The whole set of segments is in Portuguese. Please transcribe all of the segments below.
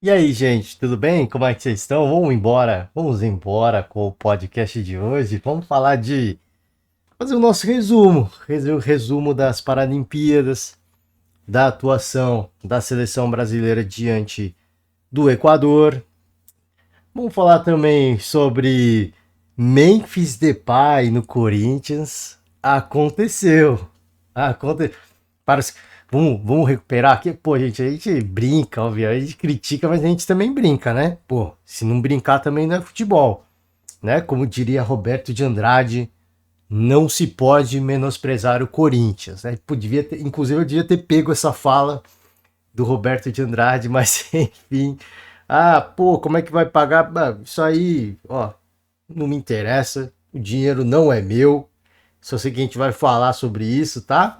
E aí, gente, tudo bem? Como é que vocês estão? Vamos embora com o podcast de hoje. Vamos falar de fazer o nosso resumo, fazer o resumo das Paralimpíadas, da atuação da seleção brasileira diante do Equador. Vamos falar também sobre Memphis Depay no Corinthians. Aconteceu. Aconteceu. Para, vamos recuperar aqui. Pô, gente, a gente brinca, óbvio, a gente critica, mas a gente também brinca, né? Pô, se não brincar também não é futebol, né? Como diria Roberto de Andrade, não se pode menosprezar o Corinthians, né? Inclusive eu devia ter pego essa fala do Roberto de Andrade, mas enfim. Ah, pô, como é que vai pagar? Isso aí, ó, não me interessa. O dinheiro não é meu. Só sei que a gente vai falar sobre isso, tá?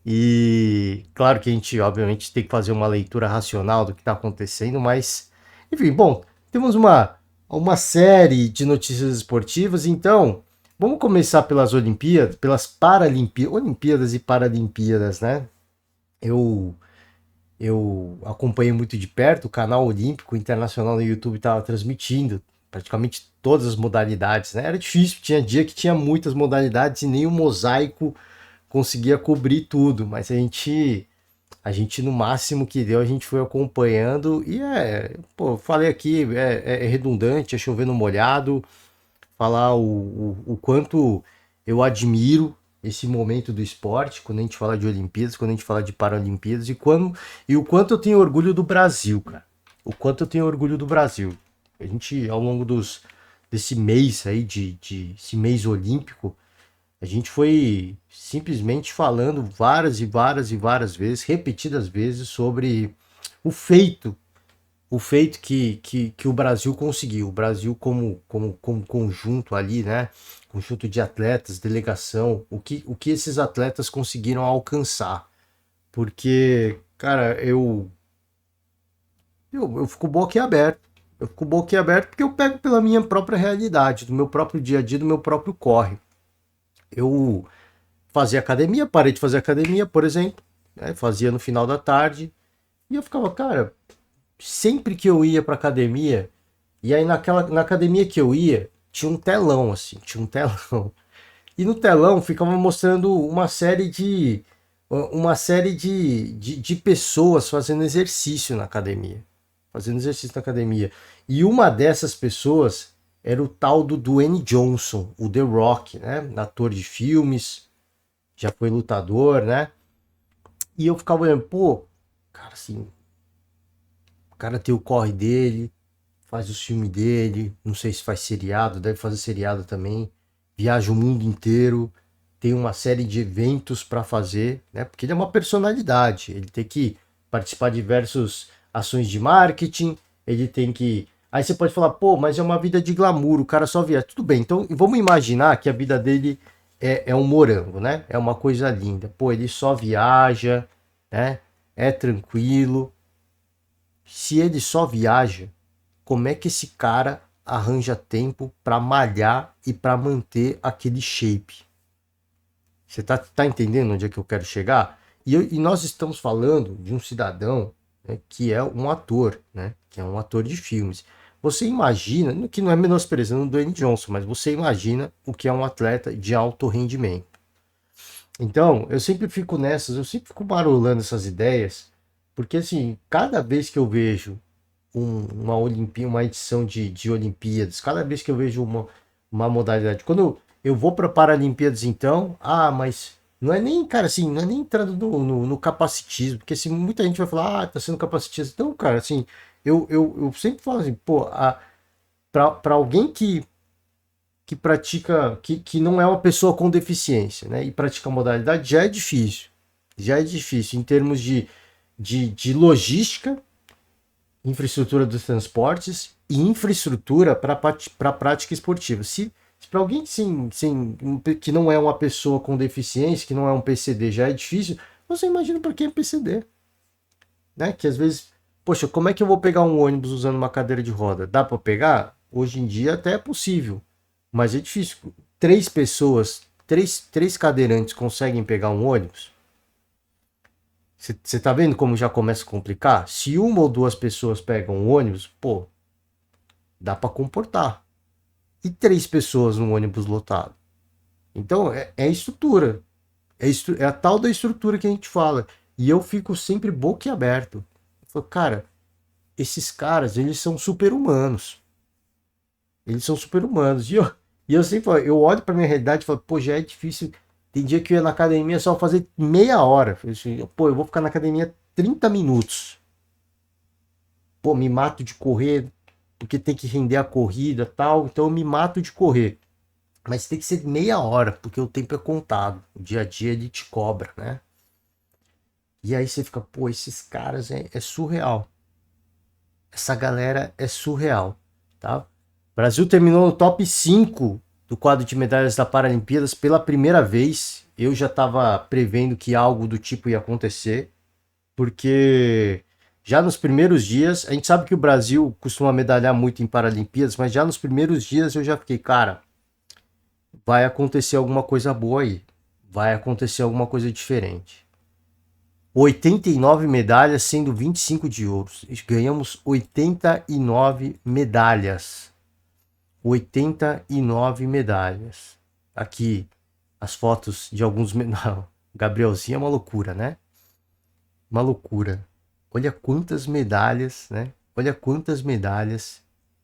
E claro que a gente, obviamente, tem que fazer uma leitura racional do que está acontecendo, mas, enfim, bom, temos uma série de notícias esportivas, então vamos começar pelas Olimpíadas, pelas Paralimpíadas, Olimpíadas e Paralimpíadas, né? Eu, eu acompanhei muito de perto o canal Olímpico Internacional no YouTube estava transmitindo praticamente todas as modalidades, né? Era difícil, tinha dia que tinha muitas modalidades e nem o mosaico conseguia cobrir tudo, mas a gente no máximo que deu, a gente foi acompanhando e pô, falei aqui, é redundante, é chovendo molhado, falar o quanto eu admiro esse momento do esporte, quando a gente fala de Olimpíadas, quando a gente fala de Paralimpíadas, e o quanto eu tenho orgulho do Brasil, cara. O quanto eu tenho orgulho do Brasil. A gente, ao longo desse mês aí, esse mês olímpico, a gente foi simplesmente falando várias e várias e várias vezes, repetidas vezes, sobre o feito, o feito que o Brasil conseguiu. O Brasil como conjunto ali, né? Conjunto de atletas, delegação, o que esses atletas conseguiram alcançar. Porque, cara, eu fico boquiaberto. Eu fico boquiaberto porque eu pego pela minha própria realidade, do meu próprio dia a dia, do meu próprio corre. Eu fazia academia, parei de fazer academia, por exemplo, né? Fazia no final da tarde e eu ficava, cara, sempre que eu ia pra academia, e aí na academia que eu ia, tinha um telão assim, tinha um telão. E no telão ficava mostrando uma série de pessoas fazendo exercício na academia. Fazendo exercício na academia. E uma dessas pessoas era o tal do Dwayne Johnson, o The Rock, né? Ator de filmes, já foi lutador, né? E eu ficava olhando, pô, cara, assim, o cara tem o corre dele, faz os filmes dele, não sei se faz seriado, deve fazer seriado também, viaja o mundo inteiro, tem uma série de eventos para fazer, né? Porque ele é uma personalidade, ele tem que participar de diversas ações de marketing, ele tem que. Aí você pode falar, pô, mas é uma vida de glamour, o cara só viaja. Tudo bem, então vamos imaginar que a vida dele é um morango, né? É uma coisa linda. Pô, ele só viaja, né? É tranquilo. Se ele só viaja, como é que esse cara arranja tempo para malhar e para manter aquele shape? Você tá entendendo onde é que eu quero chegar? E nós estamos falando de um cidadão, né, que é um ator, né, que é um ator de filmes. Você imagina, que não é menosprezando o Dwayne Johnson, mas você imagina o que é um atleta de alto rendimento. Então, eu sempre fico nessas, eu sempre fico barulhando essas ideias, porque assim, cada vez que eu vejo uma edição de Olimpíadas, cada vez que eu vejo uma modalidade, quando eu vou para Paralimpíadas, então, mas não é nem, cara, assim, não é nem entrando no capacitismo, porque assim, muita gente vai falar, tá sendo capacitista. Então, cara, assim, eu sempre falo assim, pô, para alguém que pratica, que não é uma pessoa com deficiência, né, e pratica a modalidade, já é difícil em termos de logística, infraestrutura dos transportes e infraestrutura para a prática esportiva. Se para alguém que não é uma pessoa com deficiência, que não é um PCD, já é difícil, você imagina para quem é PCD, né? Que às vezes, poxa, como é que eu vou pegar um ônibus usando uma cadeira de roda? Dá para pegar? Hoje em dia até é possível, mas é difícil. Três pessoas, três cadeirantes conseguem pegar um ônibus? Você tá vendo como já começa a complicar? Se uma ou duas pessoas pegam o ônibus, pô, dá para comportar. E três pessoas num ônibus lotado. Então, é estrutura. É a tal da estrutura que a gente fala. E eu fico sempre boquiaberto. Eu falo, cara, esses caras, eles são super-humanos. Eles são super-humanos. E eu sempre falo, eu olho pra minha realidade e falo, pô, já é difícil. Tem dia que eu ia na academia só fazer meia hora. Eu falei assim, pô, eu vou ficar na academia 30 minutos. Pô, me mato de correr, porque tem que render a corrida e tal. Então eu me mato de correr. Mas tem que ser meia hora, porque o tempo é contado. O dia a dia ele te cobra, né? E aí você fica, pô, esses caras é surreal. Essa galera é surreal, tá? O Brasil terminou no top 5 do quadro de medalhas da Paralimpíadas pela primeira vez. Eu já estava prevendo que algo do tipo ia acontecer, porque já nos primeiros dias, a gente sabe que o Brasil costuma medalhar muito em Paralimpíadas, mas já nos primeiros dias eu já fiquei, cara, vai acontecer alguma coisa boa aí. Vai acontecer alguma coisa diferente. 89 medalhas, sendo 25 de ouro. Ganhamos 89 medalhas. 89 medalhas. Aqui, as fotos de alguns. Não, Gabrielzinho é uma loucura, né? Uma loucura. Olha quantas medalhas, né? Olha quantas medalhas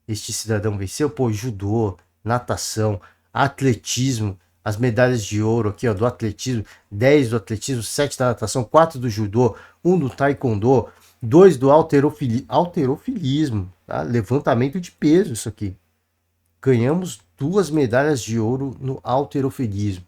este cidadão venceu. Pô, judô, natação, atletismo, as medalhas de ouro aqui, ó, do atletismo, 10 do atletismo, 7 da natação, 4 do judô, 1 do taekwondo, 2 do alterofilismo, tá? Levantamento de peso, isso aqui. Ganhamos 2 medalhas de ouro no halterofilismo.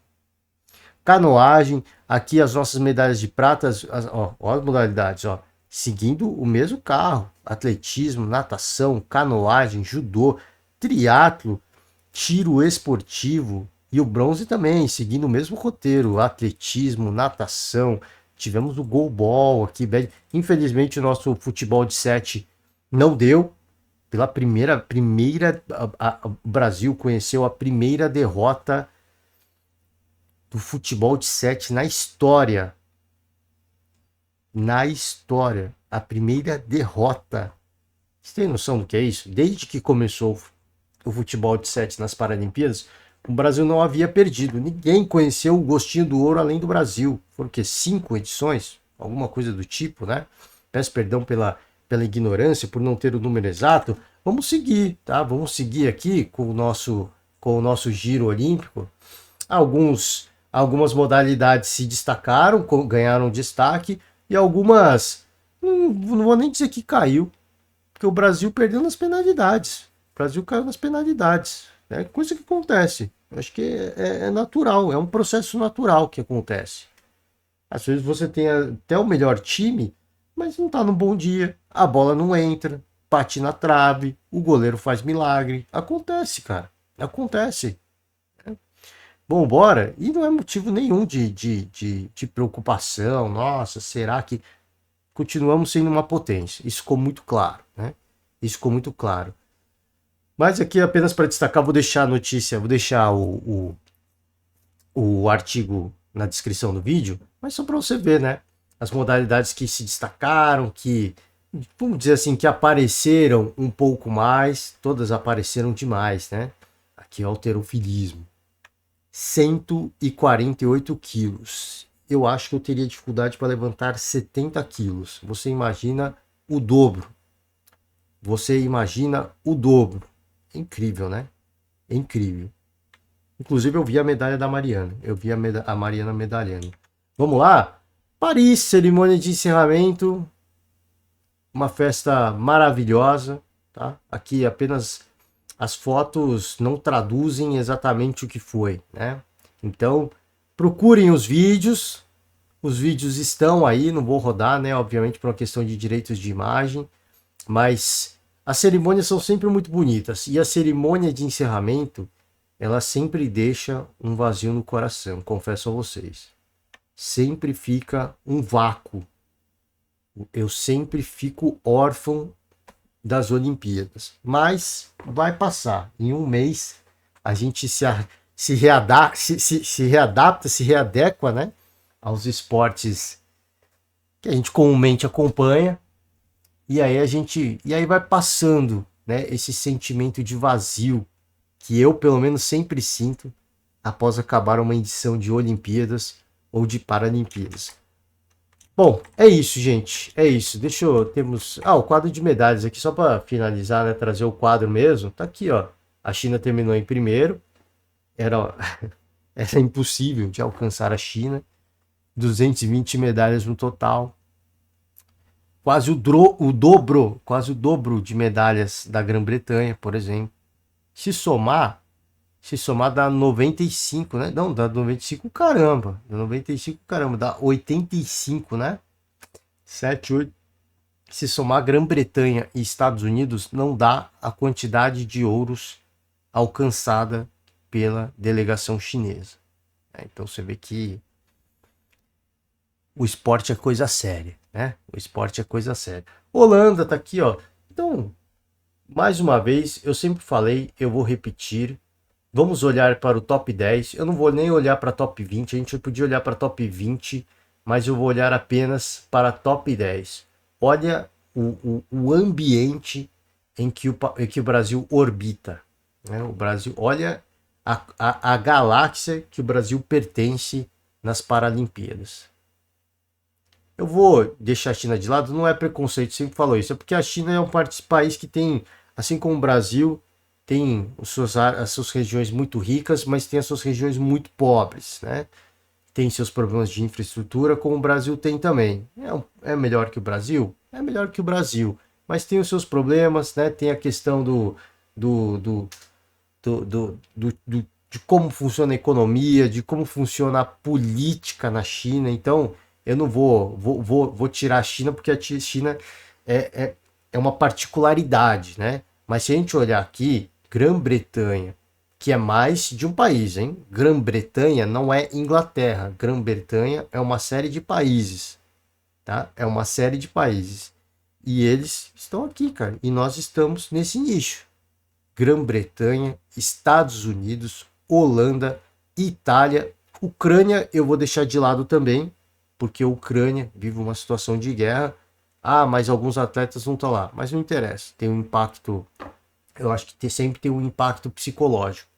Canoagem, aqui as nossas medalhas de prata, ó, as modalidades, ó, seguindo o mesmo carro, atletismo, natação, canoagem, judô, triatlo, tiro esportivo e o bronze também, seguindo o mesmo roteiro, atletismo, natação, tivemos o goalball aqui, infelizmente o nosso futebol de 7 não deu, pela primeira o Brasil conheceu a primeira derrota do futebol de 7 na história. Na história. A primeira derrota. Você tem noção do que é isso? Desde que começou o futebol de 7 nas Paralimpíadas, o Brasil não havia perdido. Ninguém conheceu o gostinho do ouro além do Brasil. Foram o quê? 5 edições? Alguma coisa do tipo, né? Peço perdão pela ignorância, por não ter o número exato. Vamos seguir, tá? Vamos seguir aqui com o nosso giro olímpico. Algumas modalidades se destacaram, ganharam destaque, e algumas, não vou nem dizer que caiu, porque o Brasil perdeu nas penalidades. O Brasil caiu nas penalidades. É coisa que acontece. Eu acho que é natural, é um processo natural que acontece. Às vezes você tem até o melhor time, mas não está num bom dia, a bola não entra, bate na trave, o goleiro faz milagre. Acontece, cara. Acontece. Bom, bora. E não é motivo nenhum de preocupação. Nossa, será que continuamos sendo uma potência? Isso ficou muito claro, né? Isso ficou muito claro. Mas aqui apenas para destacar, vou deixar a notícia, vou deixar o artigo na descrição do vídeo, mas só para você ver, né? As modalidades que se destacaram, que, vamos dizer assim, que apareceram um pouco mais, todas apareceram demais, né? Aqui é o halterofilismo. 148 quilos. Eu acho que eu teria dificuldade para levantar 70 quilos. Você imagina o dobro. Você imagina o dobro. É incrível, né? É incrível. Inclusive eu vi a medalha da Mariana. Eu vi a Mariana medalhando. Vamos lá? Paris, cerimônia de encerramento. Uma festa maravilhosa. Tá? Aqui apenas as fotos não traduzem exatamente o que foi, né? Então, procurem os vídeos estão aí, não vou rodar, né? Obviamente por uma questão de direitos de imagem, mas as cerimônias são sempre muito bonitas e a cerimônia de encerramento, ela sempre deixa um vazio no coração, confesso a vocês. Sempre fica um vácuo. Eu sempre fico órfão das Olimpíadas, mas vai passar. Em um mês a gente se readapta, se readequa, né, aos esportes que a gente comumente acompanha, e aí vai passando, né, esse sentimento de vazio que eu pelo menos sempre sinto após acabar uma edição de Olimpíadas ou de Paralimpíadas. Bom, é isso, gente. É isso. Deixa eu. Temos. Ah, o quadro de medalhas aqui, só para finalizar, né? Trazer o quadro mesmo. Tá aqui, ó. A China terminou em primeiro. Era, era impossível de alcançar a China. 220 medalhas no total. Quase quase o dobro de medalhas da Grã-Bretanha, por exemplo. Se somar dá 95, né? Não, dá 95, caramba. Dá 95, caramba. Dá 85, né? 7, 8. Se somar Grã-Bretanha e Estados Unidos, não dá a quantidade de ouros alcançada pela delegação chinesa. Então você vê que o esporte é coisa séria, né? O esporte é coisa séria. Holanda tá aqui, ó. Então, mais uma vez, eu sempre falei, eu vou repetir. Vamos olhar para o top 10. Eu não vou nem olhar para top 20. A gente podia olhar para top 20, mas eu vou olhar apenas para top 10. Olha o ambiente em que o Brasil orbita. Né? O Brasil, olha a galáxia que o Brasil pertence nas Paralimpíadas. Eu vou deixar a China de lado, não é preconceito, sempre falou isso, é porque a China é um país que tem, assim como o Brasil, tem as suas regiões muito ricas, mas tem as suas regiões muito pobres, né? Tem seus problemas de infraestrutura, como o Brasil tem também. É melhor que o Brasil? É melhor que o Brasil, mas tem os seus problemas, né? Tem a questão do, do, de como funciona a economia, de como funciona a política na China. Então, eu não vou tirar a China, porque a China é uma particularidade, né? Mas se a gente olhar aqui, Grã-Bretanha, que é mais de um país, hein? Grã-Bretanha não é Inglaterra. Grã-Bretanha é uma série de países, tá? É uma série de países. E eles estão aqui, cara. E nós estamos nesse nicho. Grã-Bretanha, Estados Unidos, Holanda, Itália, Ucrânia eu vou deixar de lado também, porque a Ucrânia vive uma situação de guerra. Ah, mas alguns atletas não estão lá. Mas não interessa. Tem um impacto, eu acho que sempre tem um impacto psicológico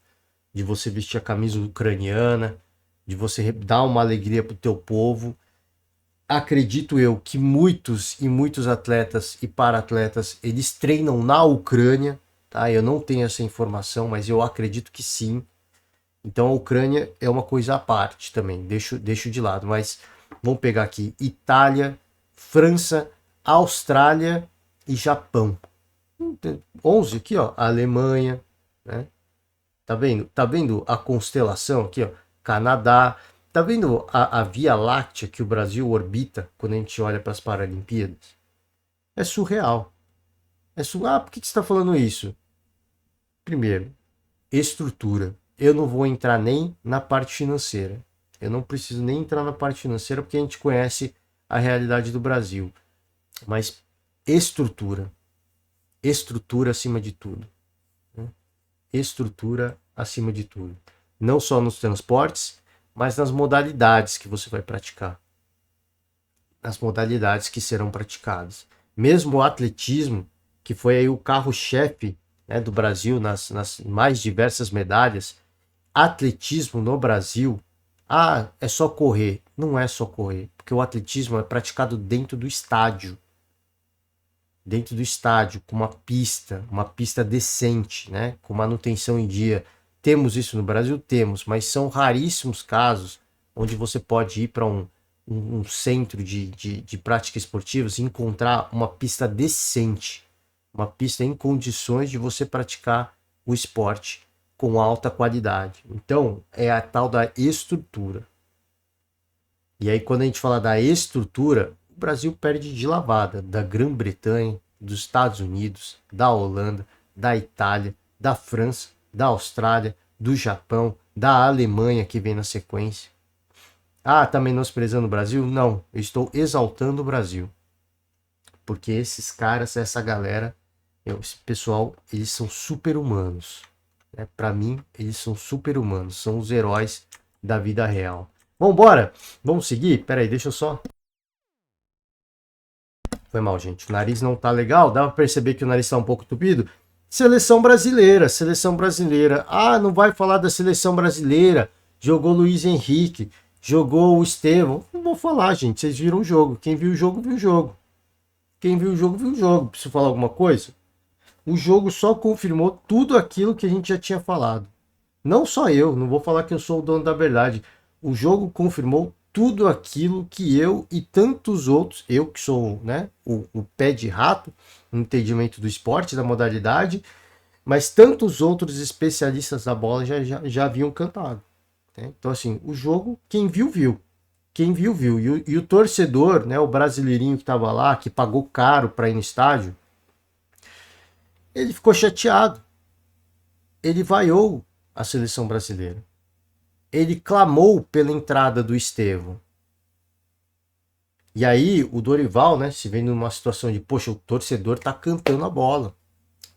de você vestir a camisa ucraniana, de você dar uma alegria para o teu povo. Acredito eu que muitos atletas e para-atletas, eles treinam na Ucrânia, tá? Eu não tenho essa informação, mas eu acredito que sim. Então a Ucrânia é uma coisa à parte também, deixo de lado. Mas vamos pegar aqui Itália, França, Austrália e Japão. 11 aqui, ó, Alemanha, né? Tá vendo? Tá vendo a constelação aqui, ó? Canadá. Tá vendo a Via Láctea que o Brasil orbita quando a gente olha para as Paralimpíadas? É surreal. Ah, por que você está falando isso? Primeiro, estrutura. Eu não vou entrar nem na parte financeira. Eu não preciso nem entrar na parte financeira porque a gente conhece a realidade do Brasil. Mas estrutura. Estrutura acima de tudo. Né? Estrutura acima de tudo. Não só nos transportes, mas nas modalidades que você vai praticar. Nas modalidades que serão praticadas. Mesmo o atletismo, que foi aí o carro-chefe, né, do Brasil nas mais diversas medalhas, atletismo no Brasil, é só correr. Não é só correr, porque o atletismo é praticado dentro do estádio. Dentro do estádio, com uma pista decente, né, com manutenção em dia. Temos isso no Brasil? Temos, mas são raríssimos casos onde você pode ir para um centro de práticas esportivas e encontrar uma pista decente, uma pista em condições de você praticar o esporte com alta qualidade. Então, é a tal da estrutura. E aí, quando a gente fala da estrutura, o Brasil perde de lavada da Grã-Bretanha, dos Estados Unidos, da Holanda, da Itália, da França, da Austrália, do Japão, da Alemanha que vem na sequência. Ah, tá menosprezando o Brasil? Não, eu estou exaltando o Brasil. Porque esses caras, essa galera, esse pessoal, eles são super-humanos. Né? Para mim, eles são super-humanos, são os heróis da vida real. Vambora? Vamos seguir? Peraí, deixa eu só Foi mal, gente. O nariz não tá legal. Dá pra perceber que o nariz tá um pouco entupido. Seleção brasileira, seleção brasileira. Ah, não vai falar da seleção brasileira. Jogou Luiz Henrique, jogou o Estevão. Não vou falar, gente. Vocês viram o jogo. Quem viu o jogo, viu o jogo. Quem viu o jogo, viu o jogo. Preciso falar alguma coisa? O jogo só confirmou tudo aquilo que a gente já tinha falado. Não só eu, não vou falar que eu sou o dono da verdade. O jogo confirmou tudo aquilo que eu e tantos outros, eu que sou, né, o pé de rato, no entendimento do esporte, da modalidade, mas tantos outros especialistas da bola já haviam cantado. Né? Então, assim, o jogo, quem viu, viu. Quem viu, viu. E o torcedor, né, o brasileirinho que estava lá, que pagou caro para ir no estádio, ele ficou chateado. Ele vaiou a seleção brasileira. Ele clamou pela entrada do Estevão. E aí o Dorival, né, se vê numa situação de, poxa, o torcedor tá cantando a bola.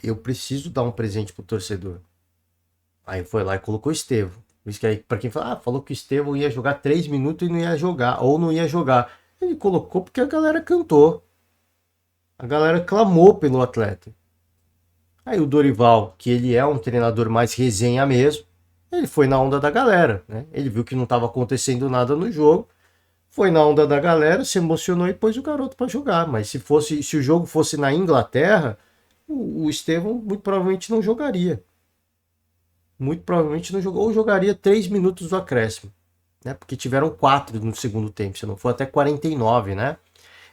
Eu preciso dar um presente pro torcedor. Aí foi lá e colocou o Estevão. Por isso que aí, pra quem fala, falou que o Estevão ia jogar 3 minutos e não ia jogar, ou não ia jogar. Ele colocou porque a galera cantou. A galera clamou pelo atleta. Aí o Dorival, que ele é um treinador mais resenha mesmo, ele foi na onda da galera, né? Ele viu que não estava acontecendo nada no jogo, foi na onda da galera, se emocionou e pôs o garoto para jogar. Mas se o jogo fosse na Inglaterra, o Estevão muito provavelmente não jogaria. Muito provavelmente não jogou, ou jogaria 3 minutos do acréscimo, né? Porque tiveram 4 no segundo tempo, se não for até 49, né?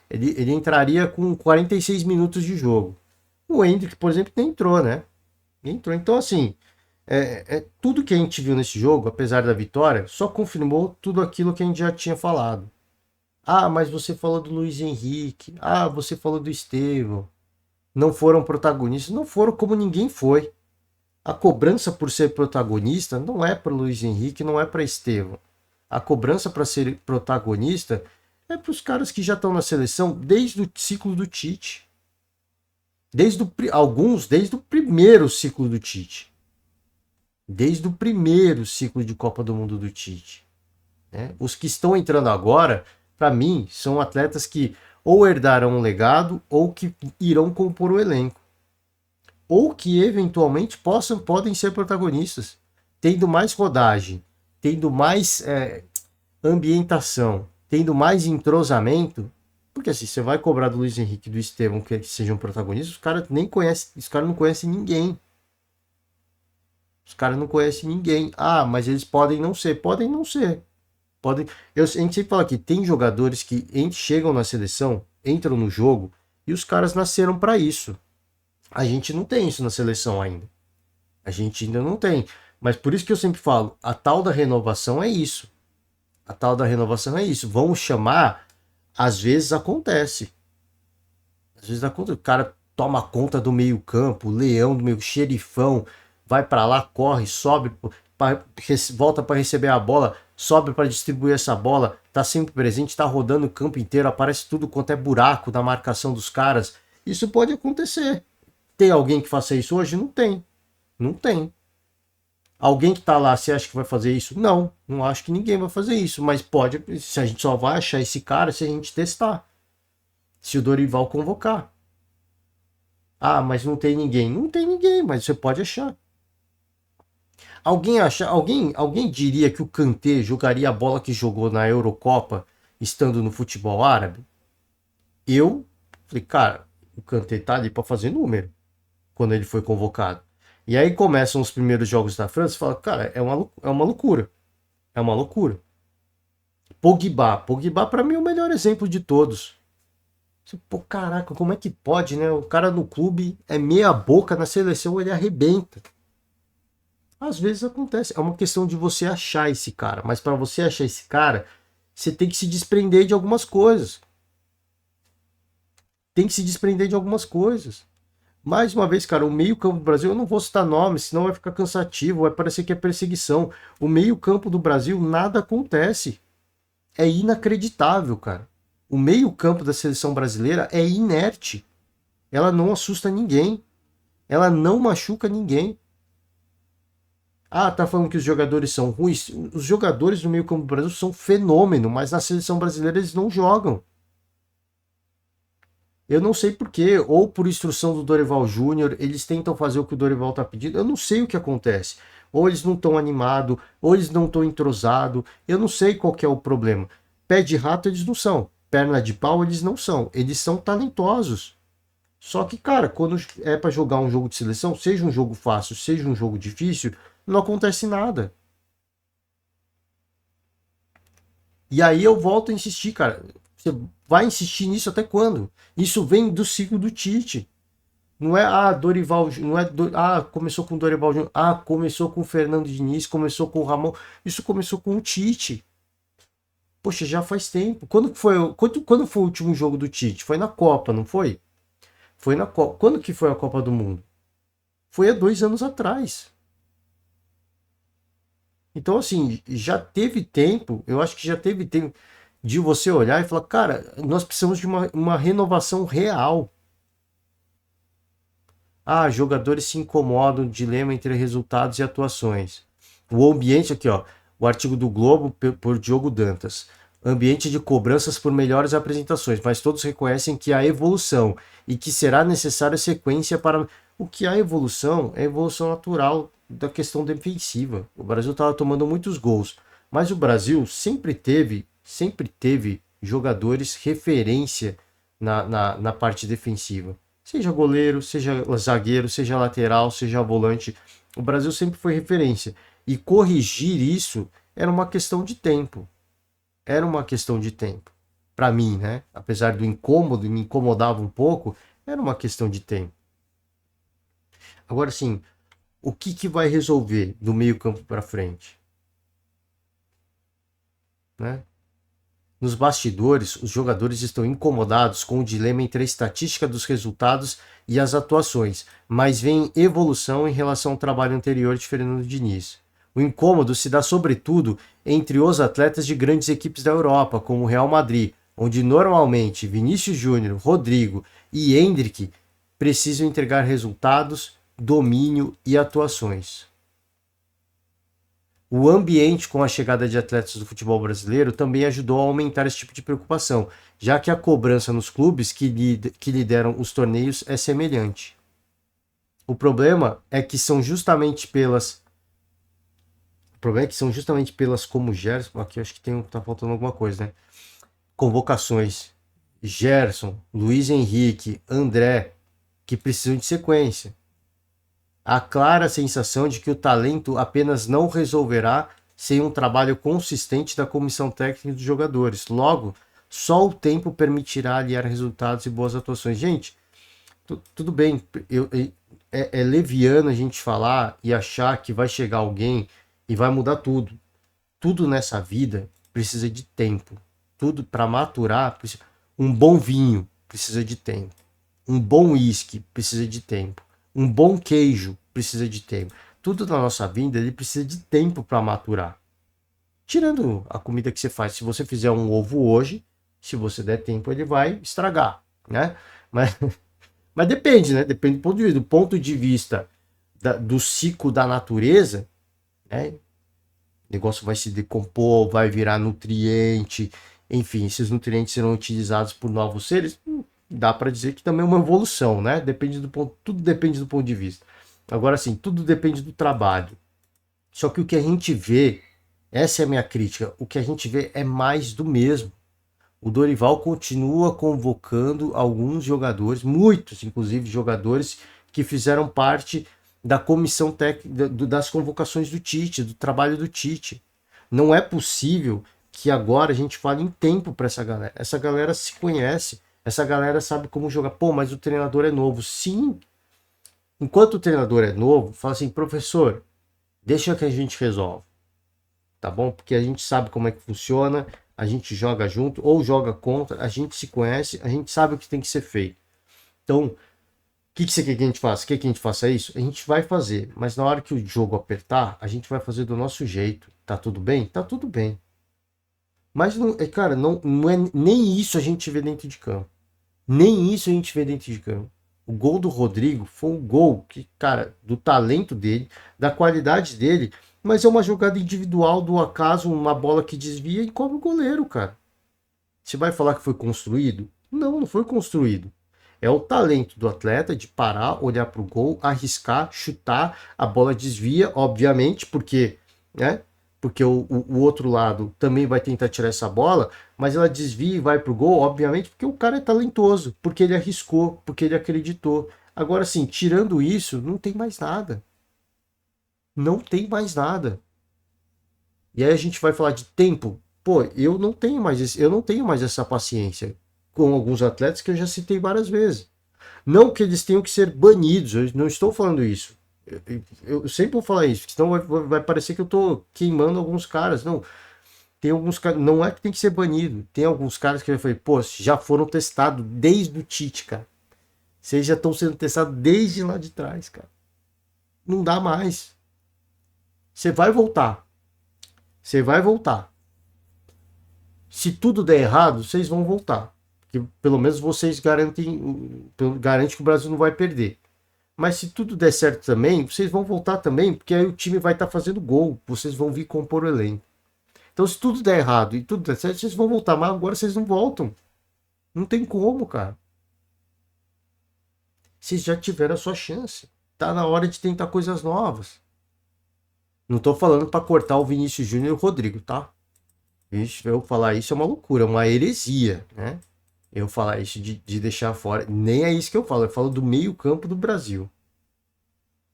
Ele entraria com 46 minutos de jogo. O Endrick, por exemplo, nem entrou, né? Nem entrou. Então, assim, tudo que a gente viu nesse jogo, apesar da vitória, só confirmou tudo aquilo que a gente já tinha falado. Ah, mas você falou do Luiz Henrique. Ah, você falou do Estevão. Não foram protagonistas. Não foram como ninguém foi. A cobrança por ser protagonista não é para Luiz Henrique, não é para Estevão. A cobrança para ser protagonista é para os caras que já estão na seleção desde o ciclo do Tite. Alguns desde o primeiro ciclo do Tite. Desde o primeiro ciclo de Copa do Mundo do Tite. Né? Os que estão entrando agora, para mim, são atletas que ou herdarão um legado ou que irão compor o elenco. Ou que eventualmente podem ser protagonistas. Tendo mais rodagem, tendo mais ambientação, tendo mais entrosamento. Porque assim, você vai cobrar do Luiz Henrique e do Estevão que sejam protagonistas, os caras nem conhecem, os caras não conhecem ninguém. Os caras não conhecem ninguém. Ah, mas eles podem não ser. Podem não ser. A gente sempre fala aqui, tem jogadores que chegam na seleção, entram no jogo, e os caras nasceram para isso. A gente não tem isso na seleção ainda. A gente ainda não tem. Mas por isso que eu sempre falo, a tal da renovação é isso. A tal da renovação é isso. Vamos chamar, às vezes acontece. Às vezes acontece. O cara toma conta do meio campo, o leão do meio, xerifão, vai para lá, corre, sobe, volta para receber a bola, sobe para distribuir essa bola, tá sempre presente, tá rodando o campo inteiro, aparece tudo quanto é buraco na marcação dos caras. Isso pode acontecer. Tem alguém que faça isso hoje? Não tem. Não tem. Alguém que tá lá, você acha que vai fazer isso? Não, não acho que ninguém vai fazer isso, mas pode, se a gente só vai achar esse cara se a gente testar. Se o Dorival convocar. Ah, mas não tem ninguém. Não tem ninguém, mas você pode achar. Alguém diria que o Kanté jogaria a bola que jogou na Eurocopa estando no futebol árabe? Eu falei, cara, o Kanté tá ali para fazer número quando ele foi convocado. E aí começam os primeiros jogos da França e fala, cara, é uma loucura. É uma loucura. Pogba para mim é o melhor exemplo de todos. Pô, caraca, como é que pode, né? O cara no clube é meia boca, na seleção ele arrebenta. Às vezes acontece. É uma questão de você achar esse cara. Mas para você achar esse cara, você tem que se desprender de algumas coisas. Tem que se desprender de algumas coisas. Mais uma vez, cara, o meio-campo do Brasil, eu não vou citar nomes, senão vai ficar cansativo, vai parecer que é perseguição. O meio-campo do Brasil, nada acontece. É inacreditável, cara. O meio-campo da seleção brasileira é inerte. Ela não assusta ninguém. Ela não machuca ninguém. Ah, tá falando que os jogadores são ruins? Os jogadores do meio-campo do Brasil são fenômeno, mas na seleção brasileira eles não jogam. Eu não sei por quê, ou por instrução do Dorival Júnior, eles tentam fazer o que o Dorival tá pedindo. Eu não sei o que acontece. Ou eles não estão animados, ou eles não estão entrosados. Eu não sei qual que é o problema. Pé de rato eles não são. Perna de pau eles não são. Eles são talentosos. Só que, cara, quando é para jogar um jogo de seleção, seja um jogo fácil, seja um jogo difícil, não acontece nada. E aí eu volto a insistir, cara. Você vai insistir nisso até quando? Isso vem do ciclo do Tite. Não é, Dorival, não é, começou com o Dorival Júnior, começou com o Fernando Diniz, começou com o Ramon, isso começou com o Tite. Poxa, já faz tempo. Quando foi o último jogo do Tite? Foi na Copa, não foi? Foi na Copa. Quando que foi a Copa do Mundo? Foi há 2 anos atrás. Então, assim, já teve tempo, eu acho que já teve tempo de você olhar e falar, cara, nós precisamos de uma renovação real. Jogadores se incomodam, dilema entre resultados e atuações. O ambiente aqui, ó, o artigo do Globo por Diogo Dantas. Ambiente de cobranças por melhores apresentações, mas todos reconhecem que há evolução e que será necessária sequência para. O que há evolução é evolução natural da questão defensiva. O Brasil estava tomando muitos gols, mas o Brasil sempre teve jogadores referência na parte defensiva. Seja goleiro, seja zagueiro, seja lateral, seja volante. O Brasil sempre foi referência. E corrigir isso era uma questão de tempo. Era uma questão de tempo. Para mim, né? Apesar do incômodo, me incomodava um pouco, era uma questão de tempo. Agora, sim, o que vai resolver do meio campo para frente? Né? Nos bastidores, os jogadores estão incomodados com o dilema entre a estatística dos resultados e as atuações, mas veem evolução em relação ao trabalho anterior de Fernando Diniz. O incômodo se dá sobretudo entre os atletas de grandes equipes da Europa, como o Real Madrid, onde normalmente Vinícius Júnior, Rodrigo e Endrick precisam entregar resultados, domínio e atuações. O ambiente com a chegada de atletas do futebol brasileiro também ajudou a aumentar esse tipo de preocupação, já que a cobrança nos clubes que lideram os torneios é semelhante. O problema é que são justamente pelas como Gerson, aqui acho que tá faltando alguma coisa, né? Convocações Gerson, Luiz Henrique, André, que precisam de sequência. Há clara sensação de que o talento apenas não resolverá sem um trabalho consistente da comissão técnica dos jogadores. Logo, só o tempo permitirá aliar resultados e boas atuações. Gente, tudo bem, é leviano a gente falar e achar que vai chegar alguém e vai mudar tudo. Tudo nessa vida precisa de tempo. Tudo para maturar, um bom vinho precisa de tempo. Um bom uísque precisa de tempo. Um bom queijo precisa de tempo. Tudo na nossa vida ele precisa de tempo para maturar. Tirando a comida que você faz, se você fizer um ovo hoje, se você der tempo, ele vai estragar, né? Mas depende, né? Depende do ponto de vista. Do ponto de vista do ciclo da natureza, né? O negócio vai se decompor, vai virar nutriente, enfim, esses nutrientes serão utilizados por novos seres. Dá para dizer que também é uma evolução, né? Tudo depende do ponto de vista. Agora sim, tudo depende do trabalho. Só que o que a gente vê, essa é a minha crítica, o que a gente vê é mais do mesmo. O Dorival continua convocando alguns jogadores, muitos inclusive jogadores que fizeram parte da comissão técnica das convocações do Tite, do trabalho do Tite. Não é possível que agora a gente fale em tempo para essa galera. Essa galera se conhece, essa galera sabe como jogar. Pô, mas o treinador é novo. Sim, enquanto o treinador é novo, fala assim, professor, deixa que a gente resolve, tá bom? Porque a gente sabe como é que funciona, a gente joga junto ou joga contra, a gente se conhece, a gente sabe o que tem que ser feito. Então, o que você quer que a gente faça? Quer que a gente faça isso? A gente vai fazer, mas na hora que o jogo apertar, a gente vai fazer do nosso jeito. Tá tudo bem? Tá tudo bem. Mas, cara, não é nem isso a gente vê dentro de campo. Nem isso a gente vê dentro de campo. O gol do Rodrigo foi um gol que, cara, do talento dele, da qualidade dele, mas é uma jogada individual do acaso, uma bola que desvia e cobre o goleiro, cara. Você vai falar que foi construído? Não, não foi construído. É o talento do atleta de parar, olhar para o gol, arriscar, chutar, a bola desvia, obviamente, porque, né? Porque o outro lado também vai tentar tirar essa bola, mas ela desvia e vai pro gol, obviamente, porque o cara é talentoso, porque ele arriscou, porque ele acreditou. Agora, assim, tirando isso, não tem mais nada. Não tem mais nada. E aí a gente vai falar de tempo. Pô, eu não tenho mais essa paciência com alguns atletas que eu já citei várias vezes. Não que eles tenham que ser banidos, eu não estou falando isso. Eu sempre vou falar isso, senão vai parecer que eu estou queimando alguns caras. Não, tem alguns caras, não é que tem que ser banido. Tem alguns caras que eu falei, pô, já foram testados desde o Tite, cara. Vocês já estão sendo testados desde lá de trás, cara. Não dá mais. Você vai voltar. Você vai voltar. Se tudo der errado, vocês vão voltar. Porque pelo menos vocês garantem que o Brasil não vai perder. Mas se tudo der certo também, vocês vão voltar também, porque aí o time vai estar fazendo gol. Vocês vão vir compor o elenco. Então, se tudo der errado e tudo der certo, vocês vão voltar. Mas agora vocês não voltam. Não tem como, cara. Vocês já tiveram a sua chance. Tá na hora de tentar coisas novas. Não tô falando para cortar o Vinícius Júnior e o Rodrigo, tá? Eu falar isso é uma loucura, é uma heresia, né? Eu falar isso de deixar fora. Nem é isso que eu falo do meio-campo do Brasil.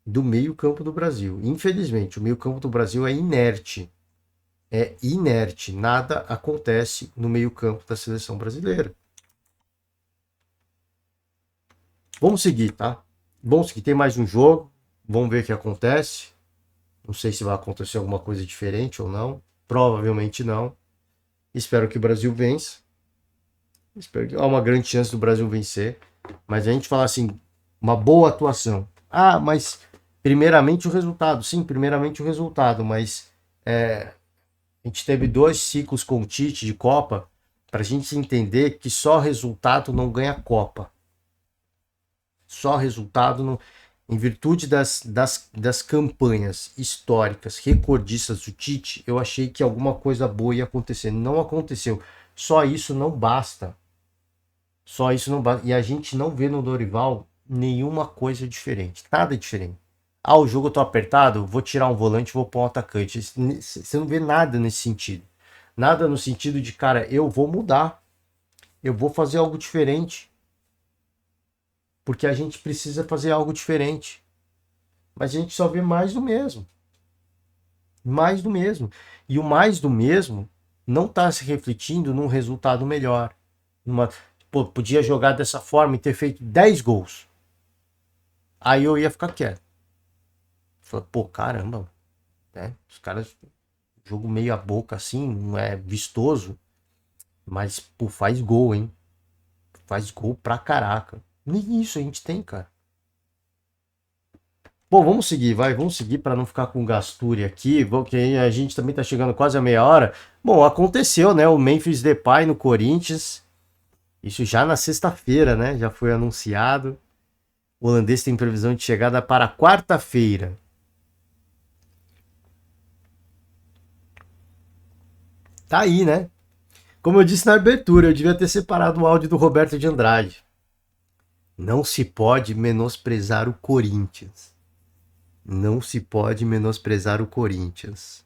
Do meio-campo do Brasil. Infelizmente, o meio-campo do Brasil é inerte. É inerte. Nada acontece no meio-campo da seleção brasileira. Vamos seguir, tá? Vamos seguir. Tem mais um jogo. Vamos ver o que acontece. Não sei se vai acontecer alguma coisa diferente ou não. Provavelmente não. Espero que o Brasil vença. Espero que há uma grande chance do Brasil vencer. Mas a gente fala assim, uma boa atuação. Ah, mas primeiramente o resultado. Sim, primeiramente o resultado. Mas a gente teve 2 ciclos com o Tite de Copa para a gente entender que só resultado não ganha Copa. Só resultado não... Em virtude das campanhas históricas, recordistas do Tite, eu achei que alguma coisa boa ia acontecer. Não aconteceu. Só isso não basta. Só isso não basta. E a gente não vê no Dorival nenhuma coisa diferente. Nada diferente. Ah, o jogo eu tô apertado, vou tirar um volante, vou pôr um atacante. Você não vê nada nesse sentido. Nada no sentido de, cara, eu vou mudar. Eu vou fazer algo diferente. Porque a gente precisa fazer algo diferente. Mas a gente só vê mais do mesmo. Mais do mesmo. E o mais do mesmo não está se refletindo num resultado melhor. Pô, podia jogar dessa forma e ter feito 10 gols. Aí eu ia ficar quieto. Falei, pô, caramba. Né? Os caras, jogo meio a boca assim, não é vistoso. Mas, pô, faz gol, hein? Faz gol pra caraca. Nem isso a gente tem, cara. Bom, vamos seguir, vai, vamos seguir para não ficar com gastura aqui, porque a gente também tá chegando quase a meia hora. Bom, aconteceu, né? O Memphis Depay no Corinthians. Isso já na sexta-feira, né? Já foi anunciado. O holandês tem previsão de chegada para quarta-feira. Tá aí, né? Como eu disse na abertura, eu devia ter separado o áudio do Roberto de Andrade. Não se pode menosprezar o Corinthians. Não se pode menosprezar o Corinthians.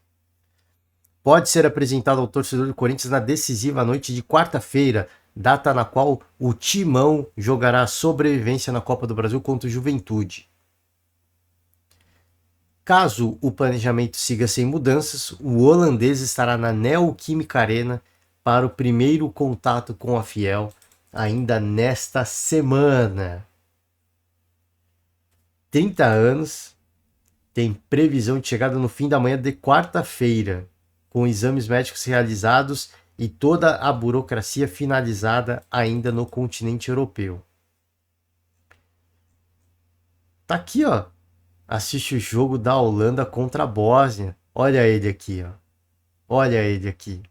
Pode ser apresentado ao torcedor do Corinthians na decisiva noite de quarta-feira, data na qual o Timão jogará a sobrevivência na Copa do Brasil contra o Juventude. Caso o planejamento siga sem mudanças, o holandês estará na Neoquímica Arena para o primeiro contato com a Fiel ainda nesta semana. 30 anos, tem previsão de chegada no fim da manhã de quarta-feira, com exames médicos realizados e toda a burocracia finalizada ainda no continente europeu. Tá aqui, ó. Assiste o jogo da Holanda contra a Bósnia. Olha ele aqui, ó. Olha ele aqui.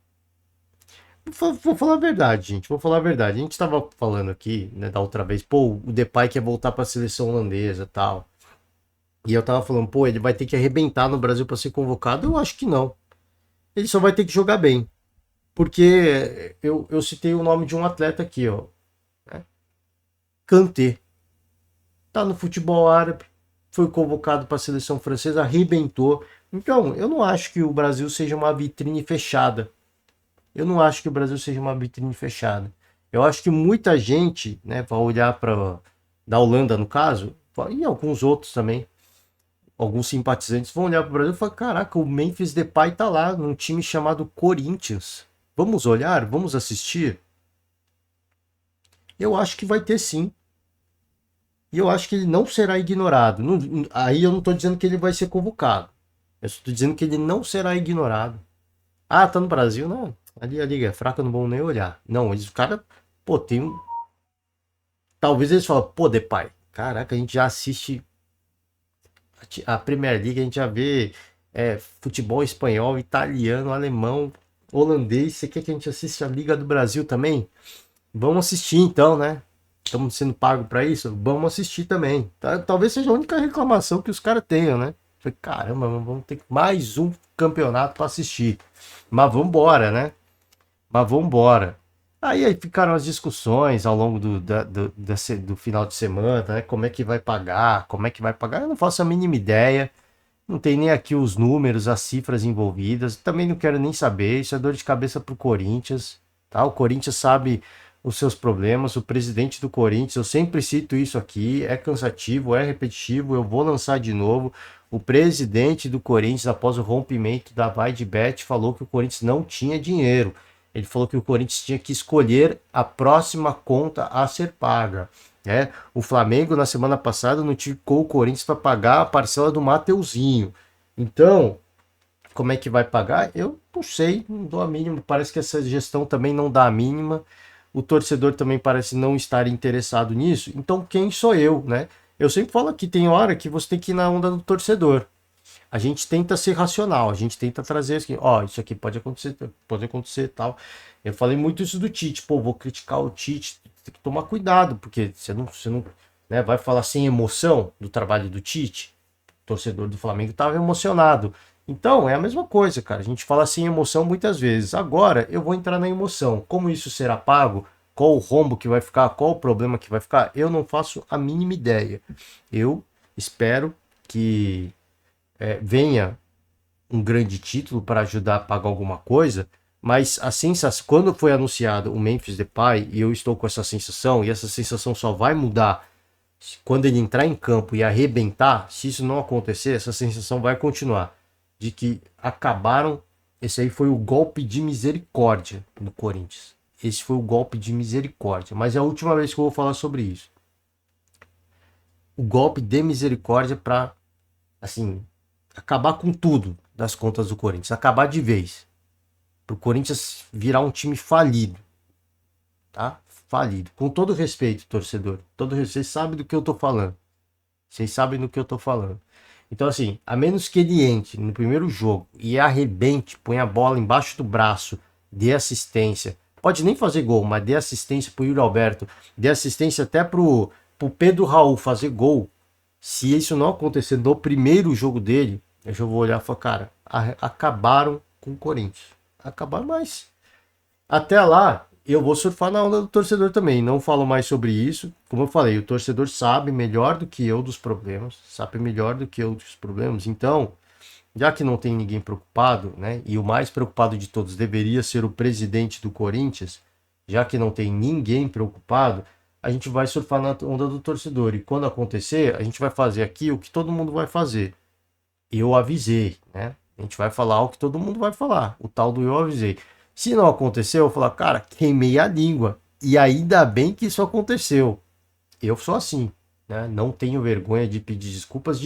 Vou falar a verdade, gente. Vou falar a verdade. A gente tava falando aqui, né, da outra vez, pô, o Depay quer voltar para a seleção holandesa e tal. E eu tava falando, pô, ele vai ter que arrebentar no Brasil para ser convocado? Eu acho que não. Ele só vai ter que jogar bem. Porque eu citei o nome de um atleta aqui, ó. Né? Kanté. Tá no futebol árabe, foi convocado para a seleção francesa, arrebentou. Então, eu não acho que o Brasil seja uma vitrine fechada. Eu não acho que o Brasil seja uma vitrine fechada. Eu acho que muita gente, né, vai olhar para da Holanda no caso, e alguns outros também, alguns simpatizantes vão olhar para o Brasil e falar: caraca, o Memphis Depay tá lá num time chamado Corinthians. Vamos olhar, vamos assistir. Eu acho que vai ter sim. E eu acho que ele não será ignorado. Aí eu não estou dizendo que ele vai ser convocado. Eu estou dizendo que ele não será ignorado. Ah, tá no Brasil? Não. Ali a liga é fraca, não vão nem olhar. Não, eles, o cara, pô, tem um. Talvez eles falem, pô, Depay, caraca, a gente já assiste a Premier League, a gente já vê futebol espanhol, italiano, alemão, holandês. Você quer que a gente assista a Liga do Brasil também? Vamos assistir então, né? Estamos sendo pagos para isso? Vamos assistir também. Talvez seja a única reclamação que os caras tenham, né? Falei, caramba, vamos ter mais um campeonato para assistir. Mas vamos embora, né? Mas vamos embora. Aí ficaram as discussões ao longo do final de semana, né? Como é que vai pagar? Como é que vai pagar? Eu não faço a mínima ideia. Não tem nem aqui os números, as cifras envolvidas. Também não quero nem saber. Isso é dor de cabeça pro Corinthians, tá? O Corinthians sabe os seus problemas. O presidente do Corinthians, eu sempre cito isso aqui, é cansativo, é repetitivo. Eu vou lançar de novo. O presidente do Corinthians, após o rompimento da Vaidbet, falou que o Corinthians não tinha dinheiro. Ele falou que o Corinthians tinha que escolher a próxima conta a ser paga. O Flamengo na semana passada notificou o Corinthians para pagar a parcela do Mateuzinho. Então, como é que vai pagar? Eu não sei, não dou a mínima. Parece que essa gestão também não dá a mínima. O torcedor também parece não estar interessado nisso. Então, quem sou eu, né? Eu sempre falo aqui, tem hora que você tem que ir na onda do torcedor. A gente tenta ser racional, a gente tenta trazer assim, ó, isso aqui pode acontecer tal. Eu falei muito isso do Tite, pô, vou criticar o Tite, tem que tomar cuidado, porque você não, né, vai falar sem emoção do trabalho do Tite. O torcedor do Flamengo estava emocionado. Então, é a mesma coisa, cara. A gente fala sem emoção muitas vezes. Agora, eu vou entrar na emoção. Como isso será pago? Qual o rombo que vai ficar? Qual o problema que vai ficar? Eu não faço a mínima ideia. Eu espero que venha um grande título para ajudar a pagar alguma coisa, mas a sensação, quando foi anunciado o Memphis Depay, e eu estou com essa sensação, e essa sensação só vai mudar quando ele entrar em campo e arrebentar. Se isso não acontecer, essa sensação vai continuar, de que acabaram, esse aí foi o golpe de misericórdia do Corinthians. Esse foi o golpe de misericórdia, mas é a última vez que eu vou falar sobre isso. O golpe de misericórdia para, assim, acabar com tudo das contas do Corinthians, acabar de vez. Pro Corinthians virar um time falido, tá? Falido. Com todo respeito, torcedor. Todo respeito, vocês sabem do que eu tô falando. Vocês sabem do que eu tô falando. Então, assim, a menos que ele entre no primeiro jogo e arrebente, põe a bola embaixo do braço, dê assistência. Pode nem fazer gol, mas dê assistência pro Yuri Alberto, dê assistência até pro Pedro Raul fazer gol. Se isso não acontecer no primeiro jogo dele, eu já vou olhar e falar, cara, acabaram com o Corinthians. Acabaram mais. Até lá, eu vou surfar na onda do torcedor também. Não falo mais sobre isso. Como eu falei, o torcedor sabe melhor do que eu dos problemas. Sabe melhor do que eu dos problemas. Então, já que não tem ninguém preocupado, né? E o mais preocupado de todos deveria ser o presidente do Corinthians, já que não tem ninguém preocupado, a gente vai surfar na onda do torcedor. E quando acontecer, a gente vai fazer aqui o que todo mundo vai fazer. Eu avisei, né? A gente vai falar o que todo mundo vai falar. O tal do eu avisei. Se não acontecer, eu vou falar, cara, queimei a língua. E ainda bem que isso aconteceu. Eu sou assim, né? Não tenho vergonha de pedir desculpas,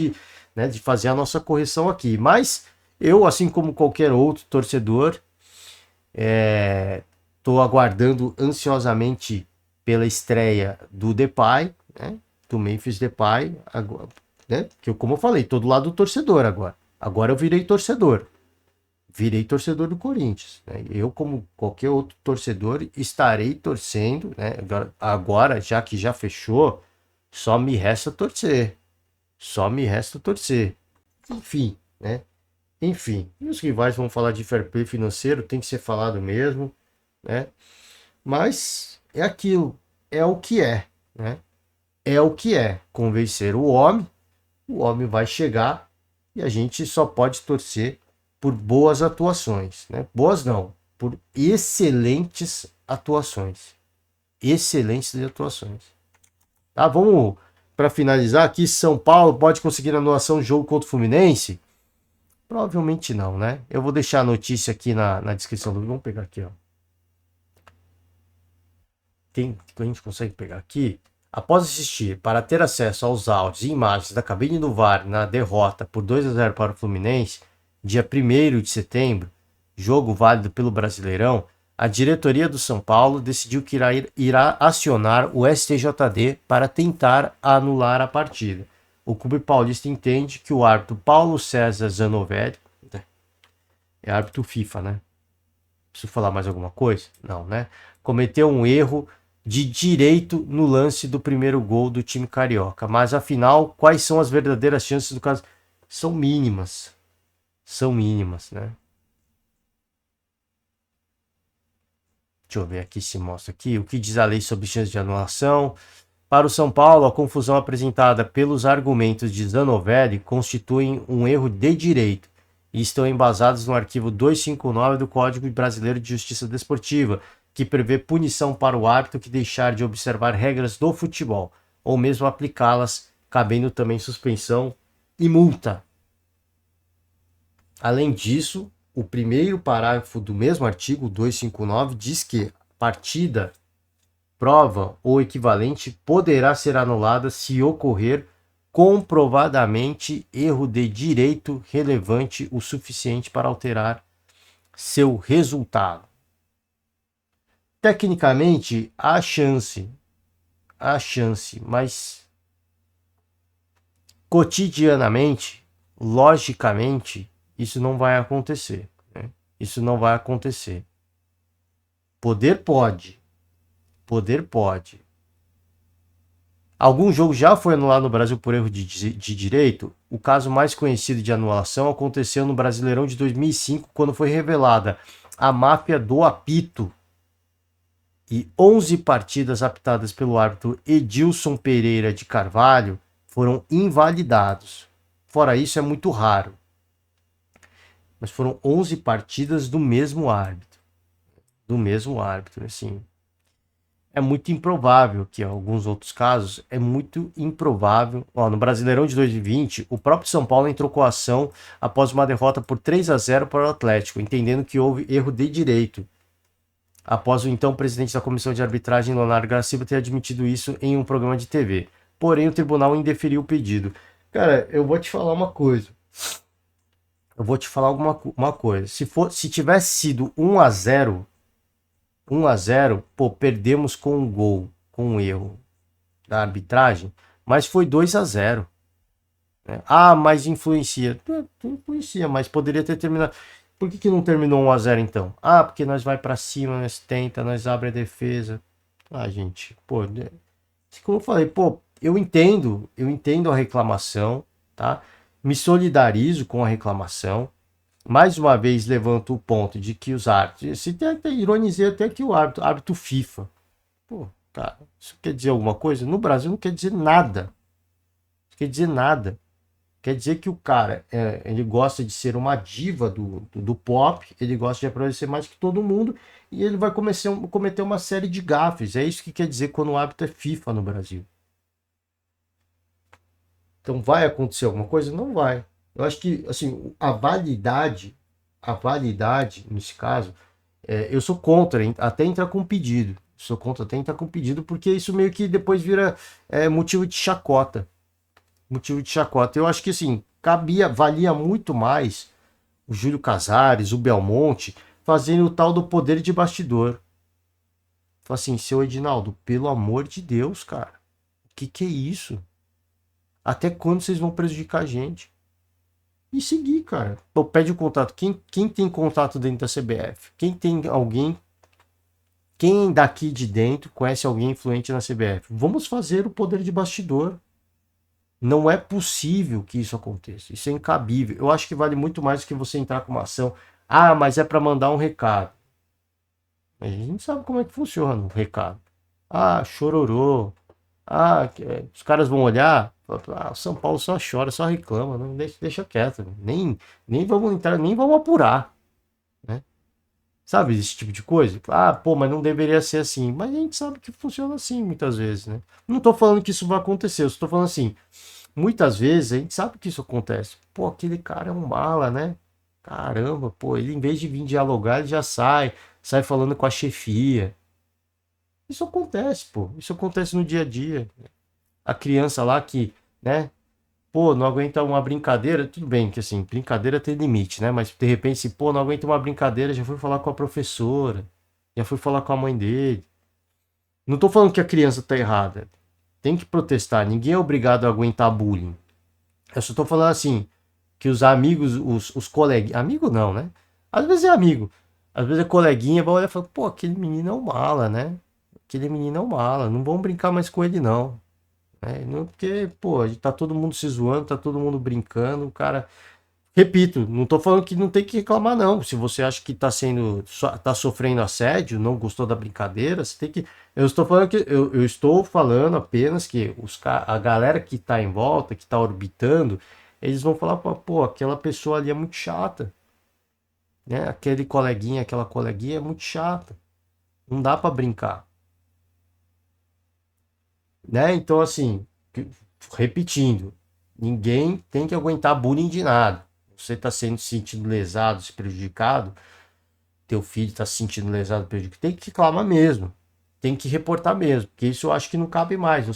né, de fazer a nossa correção aqui. Mas eu, assim como qualquer outro torcedor, estou aguardando ansiosamente pela estreia do Depay, né? Do Memphis Depay, agora, né? Que eu, como eu falei, tô do lado do torcedor agora. Agora eu virei torcedor. Virei torcedor do Corinthians, né? Eu, como qualquer outro torcedor, estarei torcendo, né? Agora, já que já fechou, só me resta torcer. Só me resta torcer. Enfim, né? Enfim, e os rivais vão falar de fair play financeiro, tem que ser falado mesmo, né? Mas é aquilo, é o que é, né? é o que é. Convencer o homem vai chegar e a gente só pode torcer por boas atuações, né? Boas não, por excelentes atuações. Excelentes atuações. Tá, vamos para finalizar aqui. São Paulo pode conseguir anulação no jogo contra o Fluminense? Provavelmente não, né? Eu vou deixar a notícia aqui na descrição do vídeo. Vamos pegar aqui, ó. A gente consegue pegar aqui. Após assistir para ter acesso aos áudios e imagens da cabine do VAR na derrota por 2-0 para o Fluminense, dia 1º de setembro, jogo válido pelo Brasileirão, a diretoria do São Paulo decidiu que irá acionar o STJD para tentar anular a partida. O clube paulista entende que o árbitro Paulo César Zanovelli, é árbitro FIFA, né? Preciso falar mais alguma coisa? Não, né? Cometeu um erro de direito no lance do primeiro gol do time carioca. Mas afinal, quais são as verdadeiras chances do caso? São mínimas. São mínimas, né? Deixa eu ver aqui se mostra aqui. O que diz a lei sobre chances de anulação? Para o São Paulo, a confusão apresentada pelos argumentos de Zanovelli constitui um erro de direito e estão embasados no arquivo 259 do Código Brasileiro de Justiça Desportiva, que prevê punição para o árbitro que deixar de observar regras do futebol, ou mesmo aplicá-las, cabendo também suspensão e multa. Além disso, o primeiro parágrafo do mesmo artigo 259 diz que partida, prova ou equivalente poderá ser anulada se ocorrer comprovadamente erro de direito relevante o suficiente para alterar seu resultado. Tecnicamente, há chance, mas cotidianamente, logicamente, isso não vai acontecer, né? Isso não vai acontecer. Poder pode. Algum jogo já foi anulado no Brasil por erro de direito? O caso mais conhecido de anulação aconteceu no Brasileirão de 2005, quando foi revelada a máfia do apito e 11 partidas apitadas pelo árbitro Edilson Pereira de Carvalho foram invalidados. Fora isso, é muito raro. Mas foram 11 partidas do mesmo árbitro. Assim. É muito improvável que, em alguns outros casos, é muito improvável. No Brasileirão de 2020, o próprio São Paulo entrou com a ação após uma derrota por 3-0 para o Atlético, entendendo que houve erro de direito. Após o então presidente da comissão de arbitragem, Leonardo Garcia, ter admitido isso em um programa de TV. Porém, o tribunal indeferiu o pedido. Cara, eu vou te falar uma coisa. Se tivesse sido 1-0, pô, perdemos com um gol, com um erro da arbitragem, mas foi 2-0. Né? Mas influencia. Influencia, mas poderia ter terminado. Por que não terminou 1-0 então? Porque nós vai para cima, nós tenta, nós abre a defesa. Gente, pô, como eu falei, pô, eu entendo a reclamação, tá? Me solidarizo com a reclamação. Mais uma vez levanto o ponto de que os árbitros, ironizei até que o árbitro FIFA. Pô, cara, isso quer dizer alguma coisa? No Brasil não quer dizer nada. Não quer dizer nada. Quer dizer que o cara, ele gosta de ser uma diva do pop, ele gosta de aparecer mais que todo mundo e ele vai cometer uma série de gafes. É isso que quer dizer quando o árbitro é FIFA no Brasil. Então vai acontecer alguma coisa? Não vai. Eu acho que assim, a validade nesse caso, eu sou contra até entrar com pedido. Sou contra até entrar com pedido, porque isso meio que depois vira motivo de chacota. Eu acho que assim, valia muito mais o Júlio Casares, o Belmonte, fazendo o tal do poder de bastidor. Fala assim, seu Edinaldo, pelo amor de Deus, cara, o que é isso? Até quando vocês vão prejudicar a gente? E seguir, cara. Pô, pede o contato. Quem tem contato dentro da CBF? Quem tem alguém? Quem daqui de dentro conhece alguém influente na CBF? Vamos fazer o poder de bastidor. Não é possível que isso aconteça. Isso é incabível. Eu acho que vale muito mais do que você entrar com uma ação. Mas é para mandar um recado. A gente não sabe como é que funciona o recado. Chororô. Os caras vão olhar, o São Paulo só chora, só reclama, não deixa quieto, nem vamos entrar, nem vamos apurar, né? Sabe esse tipo de coisa? Pô, mas não deveria ser assim. Mas a gente sabe que funciona assim muitas vezes, né? Não tô falando que isso vai acontecer, eu estou falando assim, muitas vezes a gente sabe que isso acontece. Pô, aquele cara é um mala, né? Caramba, pô, ele em vez de vir dialogar, ele já sai falando com a chefia. Isso acontece, pô. Isso acontece no dia a dia. A criança lá que, né? Pô, não aguenta uma brincadeira, tudo bem que assim, brincadeira tem limite, né? Mas de repente, se, pô, não aguenta uma brincadeira, já foi falar com a professora, já foi falar com a mãe dele. Não tô falando que a criança tá errada. Tem que protestar, ninguém é obrigado a aguentar bullying. Eu só tô falando assim, que os amigos, os coleguinhas. Amigo não, né? Às vezes é amigo. Às vezes é coleguinha, vai olhar e fala, pô, aquele menino é um mala, né? Aquele menino é um mala, não vamos brincar mais com ele, não. Não, porque, pô, tá todo mundo se zoando, tá todo mundo brincando, o cara. Repito, não tô falando que não tem que reclamar, não. Se você acha que tá sofrendo assédio, não gostou da brincadeira, você tem que. Eu estou falando apenas que a galera que tá em volta, que tá orbitando, eles vão falar, pô, aquela pessoa ali é muito chata, né? Aquele coleguinha, aquela coleguinha é muito chata. Não dá pra brincar, né? Então, assim, repetindo, ninguém tem que aguentar bullying de nada. Você está sendo sentindo lesado, se prejudicado, teu filho está se sentindo lesado, prejudicado, tem que reclamar mesmo. Tem que reportar mesmo, porque isso eu acho que não cabe mais. Eu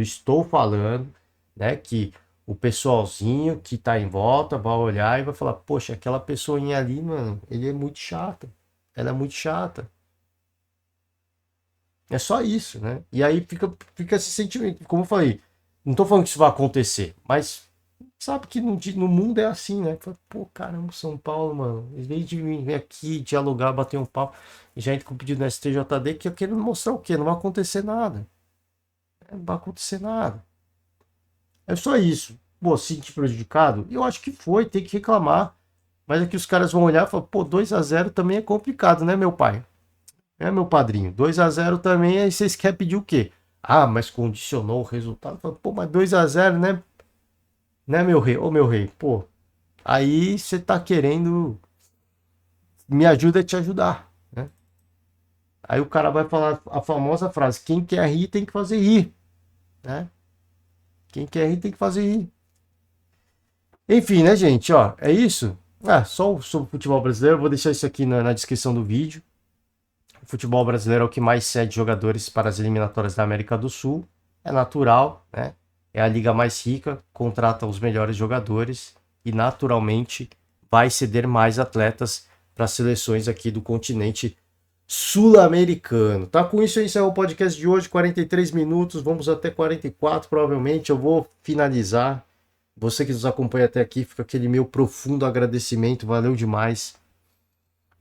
estou falando, né, que o pessoalzinho que está em volta vai olhar e vai falar, poxa, aquela pessoinha ali, mano, ele é muito chata. Ela é muito chata. É só isso, né? E aí fica esse sentimento. Como eu falei, não tô falando que isso vai acontecer, mas sabe que no mundo é assim, né? Pô, caramba, São Paulo, mano. Em vez de vir aqui dialogar, bater um papo, e já entra com o pedido no STJD, que eu quero mostrar o quê? Não vai acontecer nada. Não vai acontecer nada. É só isso. Pô, se sentir prejudicado, eu acho que foi, tem que reclamar. Mas aqui os caras vão olhar e falar, pô, 2-0 também é complicado, né, meu pai? É, meu padrinho, 2-0 também, aí vocês querem pedir o quê? Mas condicionou o resultado. Pô, mas 2-0, né? Né, meu rei? Ô, meu rei, pô, aí você tá querendo. Me ajuda a te ajudar, né? Aí o cara vai falar a famosa frase: quem quer rir tem que fazer rir, né? Quem quer rir tem que fazer rir. Enfim, né, gente? Ó, é isso. Só sobre o futebol brasileiro. Eu vou deixar isso aqui na descrição do vídeo. O futebol brasileiro é o que mais cede jogadores para as eliminatórias da América do Sul. É natural, né? É a liga mais rica, contrata os melhores jogadores e naturalmente vai ceder mais atletas para as seleções aqui do continente sul-americano. Tá, com isso esse é o podcast de hoje, 43 minutos, vamos até 44 provavelmente. Eu vou finalizar. Você que nos acompanha até aqui, fica aquele meu profundo agradecimento, valeu demais.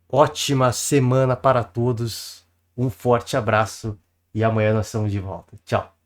Ótima semana para todos. Um forte abraço e amanhã nós estamos de volta. Tchau.